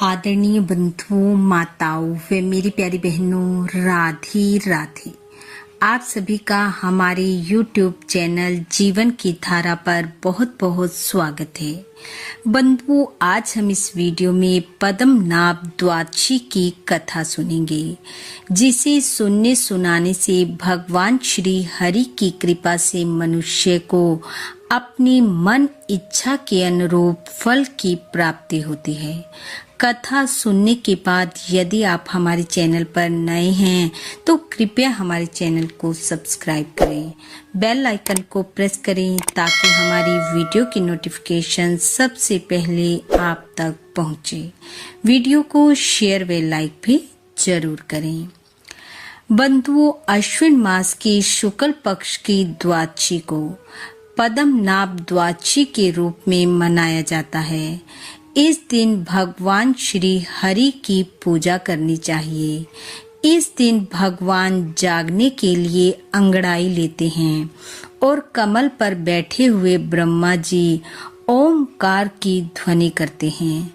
आदरणीय बंधुओं, माताओं व मेरी प्यारी बहनों, राधे राधे। आप सभी का हमारे YouTube चैनल जीवन की धारा पर बहुत बहुत स्वागत है। बंधुओं, आज हम इस वीडियो में पद्मनाभ द्वादशी की कथा सुनेंगे, जिसे सुनने सुनाने से भगवान श्री हरि की कृपा से मनुष्य को अपनी मन इच्छा के अनुरूप फल की प्राप्ति होती है। कथा सुनने के बाद यदि आप हमारे चैनल पर नए हैं तो कृपया हमारे चैनल को सब्सक्राइब करें, बेल आइकन को प्रेस करें ताकि हमारी वीडियो की नोटिफिकेशन सबसे पहले आप तक पहुंचे। वीडियो को शेयर व लाइक भी जरूर करें। बंधुओं, अश्विन मास की शुक्ल पक्ष की द्वादशी को पद्मनाभ द्वादशी के रूप में मनाया जाता है। इस दिन भगवान श्री हरि की पूजा करनी चाहिए। इस दिन भगवान जागने के लिए अंगड़ाई लेते हैं और कमल पर बैठे हुए ब्रह्मा जी ओमकार की ध्वनि करते हैं।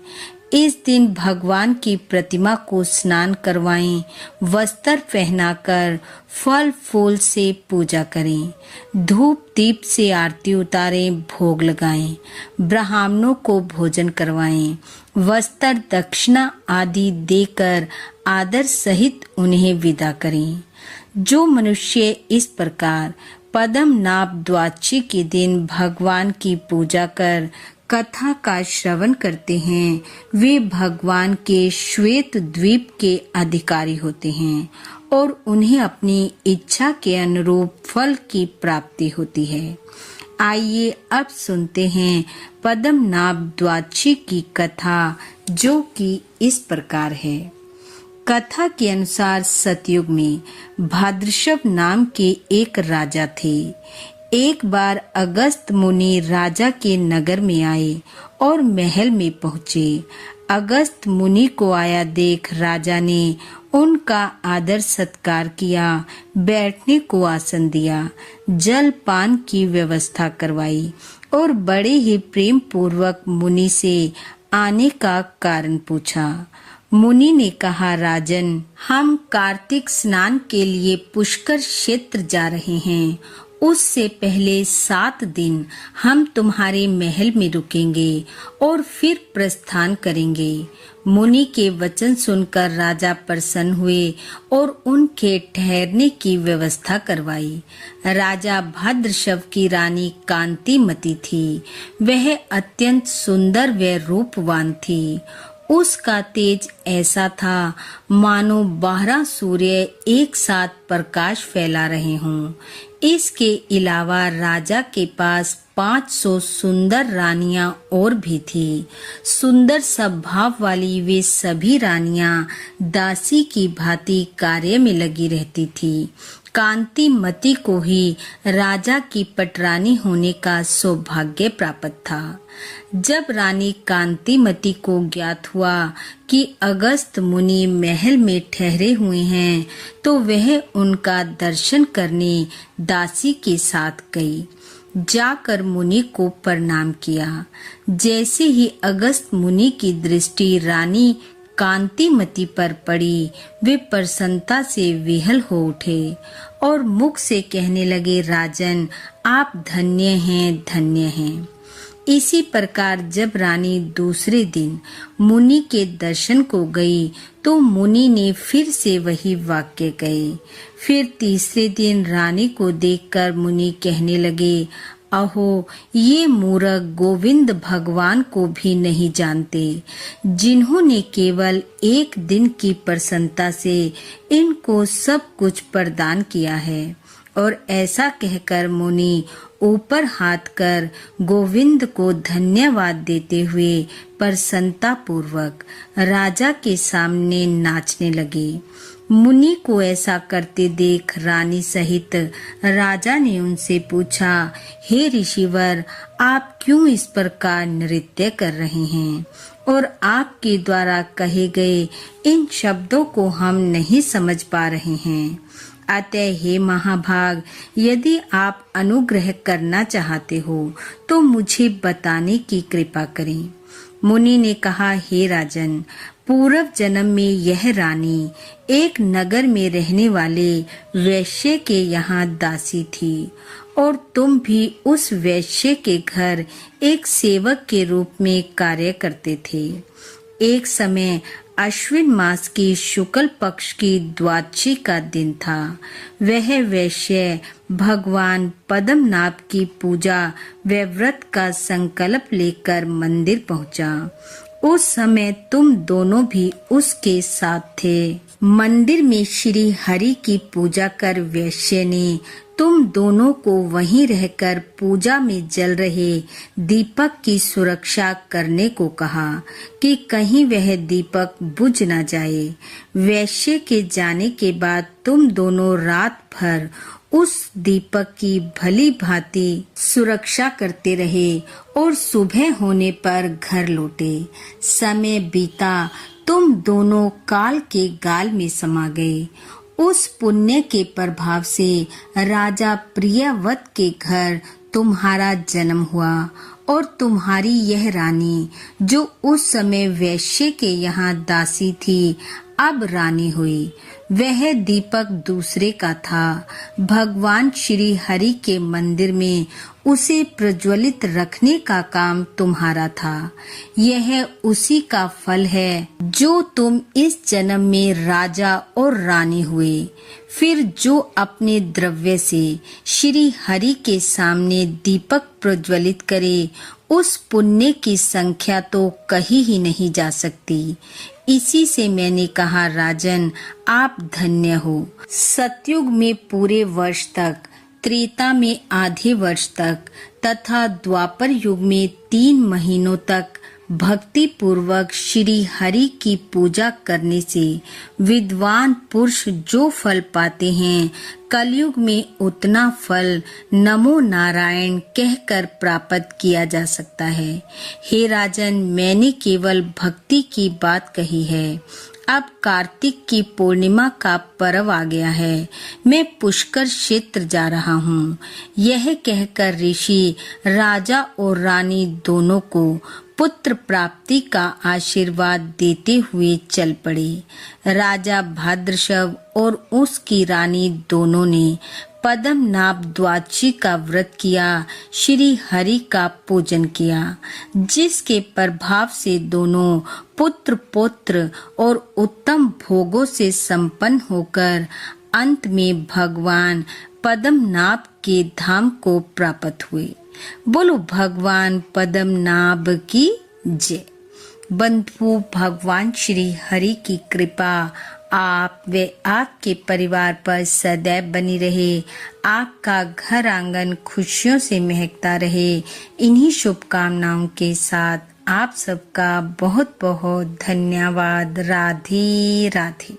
इस दिन भगवान की प्रतिमा को स्नान करवाएं, वस्त्र पहनाकर फल फूल से पूजा करें, धूप दीप से आरती उतारें, भोग लगाएं, ब्राह्मणों को भोजन करवाएं, वस्त्र दक्षिणा आदि देकर आदर सहित उन्हें विदा करें। जो मनुष्य इस प्रकार पद्मनाभ द्वादशी के दिन भगवान की पूजा कर कथा का श्रवण करते हैं, वे भगवान के श्वेत द्वीप के अधिकारी होते हैं और उन्हें अपनी इच्छा के अनुरूप फल की प्राप्ति होती है। आइए अब सुनते हैं पद्मनाभ द्वादशी की कथा, जो कि इस प्रकार है। कथा के अनुसार सतयुग में भाद्रशव नाम के एक राजा थे। एक बार अगस्त मुनि राजा के नगर में आए और महल में पहुँचे। अगस्त मुनि को आया देख राजा ने उनका आदर सत्कार किया, बैठने को आसन दिया, जल पान की व्यवस्था करवाई और बड़े ही प्रेम पूर्वक मुनि से आने का कारण पूछा। मुनि ने कहा, राजन, हम कार्तिक स्नान के लिए पुष्कर क्षेत्र जा रहे हैं। उससे पहले 7 दिन हम तुम्हारे महल में रुकेंगे और फिर प्रस्थान करेंगे। मुनि के वचन सुनकर राजा प्रसन्न हुए और उनके ठहरने की व्यवस्था करवाई। राजा भाद्रशव की रानी कांतिमती थी। वह अत्यंत सुंदर व रूपवान थी। उसका तेज ऐसा था मानो 12 सूर्य एक साथ प्रकाश फैला रहे हों। इसके अलावा राजा के पास 500 सुंदर रानियां और भी थी। सुंदर स्वभाव वाली वे सभी रानियां दासी की भांति कार्य में लगी रहती थी। कांतिमती को ही राजा की पटरानी होने का सौभाग्य प्राप्त था। जब रानी कांतिमती को ज्ञात हुआ कि अगस्त मुनि महल में ठहरे हुए हैं, तो वह उनका दर्शन करने दासी के साथ गई। जाकर मुनि को प्रणाम किया। जैसे ही अगस्त मुनि की दृष्टि रानी कांतिमती पर पड़ी, वे प्रसन्नता से विहल हो उठे और मुख से कहने लगे, राजन, आप धन्य हैं, धन्य हैं। इसी प्रकार जब रानी दूसरे दिन मुनि के दर्शन को गई तो मुनि ने फिर से वही वाक्य कहे। फिर तीसरे दिन रानी को देखकर मुनि कहने लगे, अहो, ये मूर्ख गोविंद भगवान को भी नहीं जानते, जिन्होंने केवल एक दिन की प्रसन्नता से इनको सब कुछ प्रदान किया है। और ऐसा कहकर मुनि ऊपर हाथ कर गोविंद को धन्यवाद देते हुए प्रसन्नता पूर्वक राजा के सामने नाचने लगे। मुनि को ऐसा करते देख रानी सहित राजा ने उनसे पूछा, हे ऋषिवर, आप क्यों इस प्रकार नृत्य कर रहे हैं और आपके द्वारा कहे गए इन शब्दों को हम नहीं समझ पा रहे हैं। अतः हे महाभाग, यदि आप अनुग्रह करना चाहते हो तो मुझे बताने की कृपा करें। मुनि ने कहा, हे राजन, पूर्व जन्म में यह रानी एक नगर में रहने वाले वैश्य के यहाँ दासी थी और तुम भी उस वैश्य के घर एक सेवक के रूप में कार्य करते थे। एक समय अश्विन मास की शुक्ल पक्ष की द्वादशी का दिन था। वह वैश्य भगवान पद्मनाभ की पूजा व व्रत का संकल्प लेकर मंदिर पहुंचा। उस समय तुम दोनों भी उसके साथ थे। मंदिर में श्री हरि की पूजा कर वैश्य ने तुम दोनों को वहीं रहकर पूजा में जल रहे दीपक की सुरक्षा करने को कहा कि कहीं वह दीपक बुझ न जाए। वैश्य के जाने के बाद तुम दोनों रात भर उस दीपक की भली भांति सुरक्षा करते रहे और सुबह होने पर घर लौटे। समय बीता, तुम दोनों काल के गाल में समा गए। उस पुण्य के प्रभाव से राजा प्रियव्रत के घर तुम्हारा जन्म हुआ और तुम्हारी यह रानी, जो उस समय वैश्य के यहाँ दासी थी, अब रानी हुई। वह दीपक दूसरे का था। भगवान श्री हरि के मंदिर में उसे प्रज्वलित रखने का काम तुम्हारा था। यह उसी का फल है जो तुम इस जन्म में राजा और रानी हुए। फिर जो अपने द्रव्य से श्री हरि के सामने दीपक प्रज्वलित करे, उस पुण्य की संख्या तो कही ही नहीं जा सकती। इसी से मैंने कहा, राजन, आप धन्य हो। सतयुग में पूरे वर्ष तक, त्रेता में आधे वर्ष तक तथा द्वापर युग में 3 महीनों तक भक्ति पूर्वक श्री हरि की पूजा करने से विद्वान पुरुष जो फल पाते हैं, कलयुग में उतना फल नमो नारायण कहकर प्राप्त किया जा सकता है। हे राजन, मैंने केवल भक्ति की बात कही है। अब कार्तिक की पूर्णिमा का पर्व आ गया है। मैं पुष्कर क्षेत्र जा रहा हूँ। यह कहकर ऋषि राजा और रानी दोनों को पुत्र प्राप्ति का आशीर्वाद देते हुए चल पड़े। राजा भाद्रशव और उसकी रानी दोनों ने पद्मनाभ द्वादशी का व्रत किया, श्री हरि का पूजन किया, जिसके प्रभाव से दोनों पुत्र पौत्र और उत्तम भोगों से संपन्न होकर अंत में भगवान पद्मनाभ के धाम को प्राप्त हुए। बोलो भगवान पद्मनाभ की जय। बंधु, भगवान श्री हरि की कृपा आप व आपके परिवार पर सदैव बनी रहे। आपका घर आंगन खुशियों से महकता रहे। इन्हीं शुभकामनाओं के साथ आप सबका बहुत बहुत धन्यवाद। राधे राधे।